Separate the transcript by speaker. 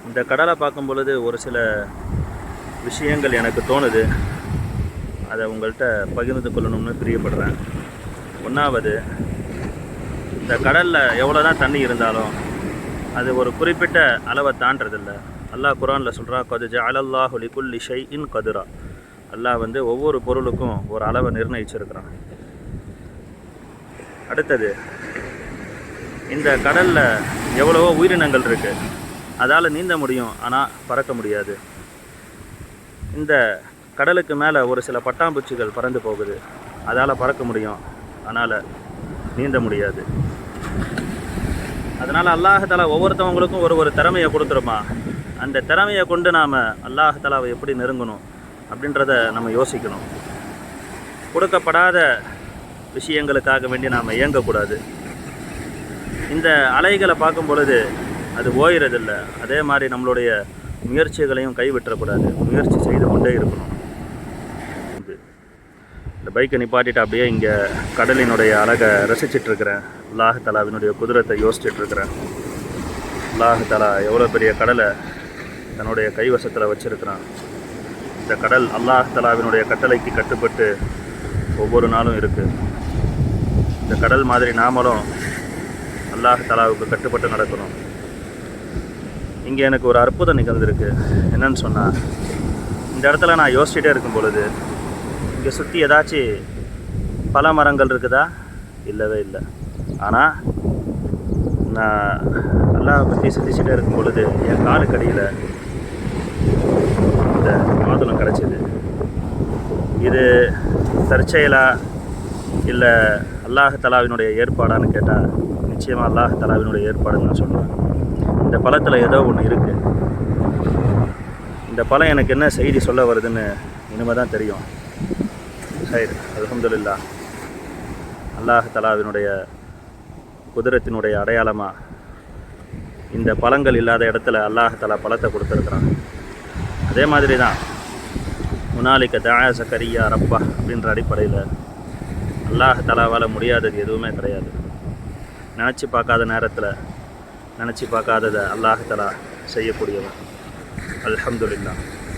Speaker 1: இந்த கடலை பார்க்கும் பொழுது ஒரு சில விஷயங்கள் எனக்கு தோணுது. அதை உங்கள்கிட்ட பகிர்ந்து கொள்ளணும்னு பிரியப்படுறேன். ஒன்றாவது, இந்த கடலில் எவ்வளோ தான் தண்ணி இருந்தாலும் அது ஒரு குறிப்பிட்ட அளவை தாண்டதில்லை. அல்லாஹ் குர்ஆனில் சொல்கிறா, கது ஜஅலல்லாஹு லிகுல்லி ஷைஇன் கதுரா. அல்லாஹ் ஒவ்வொரு பொருளுக்கும் ஒரு அளவை நிர்ணயிச்சிருக்கிறான். அடுத்தது, இந்த கடலில் எவ்வளவோ உயிரினங்கள் இருக்குது. அதால் நீந்த முடியும், ஆனால் பறக்க முடியாது. இந்த கடலுக்கு மேலே ஒரு சில பட்டாம்பூச்சிகள் பறந்து போகுது. அதால் பறக்க முடியும், ஆனால் நீந்த முடியாது. அதனால் அல்லாஹ் தஆலா ஒவ்வொருத்தவங்களுக்கும் ஒரு திறமையை கொடுத்துருமா. அந்த திறமையை கொண்டு நாம் அல்லாஹ் தஆலாவை எப்படி நெருங்கணும் அப்படின்றத நம்ம யோசிக்கணும். கொடுக்கப்படாத விஷயங்களுக்காக வேண்டி நாம் இயங்கக்கூடாது. இந்த அலைகளை பார்க்கும் பொழுது அது ஓய்கிறதில்லை. அதே மாதிரி நம்மளுடைய முயற்சிகளையும் கைவிட்டக்கூடாது. முயற்சி செய்து கொண்டே இருக்கணும். இந்த பைக்கை நிப்பாட்டிட்டு அப்படியே இங்கே கடலினுடைய அழகை ரசிச்சிட்ருக்கிறேன். அல்லாஹ் தஆலாவினுடைய குதிரத்தை யோசிச்சுட்ருக்கிறேன். அல்லாஹ் தஆலா எவ்வளோ பெரிய கடலை தன்னுடைய கைவசத்தில் வச்சுருக்கிறான். இந்த கடல் அல்லாஹ் தஆலாவினுடைய கட்டளைக்கு கட்டுப்பட்டு ஒவ்வொரு நாளும் இருக்குது. இந்த கடல் மாதிரி நாமளும் அல்லாஹ் தஆலாவுக்கு கட்டுப்பட்டு நடக்கணும். இங்கே எனக்கு ஒரு அற்புதம் நிகழ்ந்திருக்கு. என்னன்னு சொன்னால், இந்த இடத்துல நான் யோசிச்சுட்டே இருக்கும் பொழுது இங்கே சுற்றி ஏதாச்சும் பல மரங்கள் இருக்குதா? இல்லவே இல்லை. ஆனால் நான் அல்லாஹ்வை பற்றி சிந்திச்சுட்டே இருக்கும் பொழுது என் காலுக்கடியில் இந்த மாதுளம் கிடச்சிது. இது தற்செயலா இல்லை அல்லாஹ் தஆலாவினுடைய ஏற்பாடான்னு கேட்டால் நிச்சயமாக அல்லாஹ் தஆலாவினுடைய ஏற்பாடுன்னு நான் சொல்லுவேன். இந்த பழத்தில் ஏதோ ஒன்று இருக்குது. இந்த பழம் எனக்கு என்ன செய்தி சொல்ல வருதுன்னு இனிமேல் தான் தெரியும். சரி, அல்ஹம்துலில்லாஹ். அல்லாஹ் தஆலாவினுடைய குதிரத்தினுடைய அடையாளமாக இந்த பழங்கள் இல்லாத இடத்துல அல்லாஹ் தஆலா பழத்தை கொடுத்துருக்குறான். அதே மாதிரி தான் முனாலிக்க தஆ ஸக்கரியா ரப்பா அப்படின்ற அடிப்படையில் அல்லாஹ் தஆலாவால் முடியாதது எதுவுமே கிடையாது. நினச்சி பார்க்காத நேரத்தில் நினச்சி பார்க்காததை அல்லாஹ் தஆலா செய்யக்கூடியவன். அல்ஹம்துலில்லாஹ்.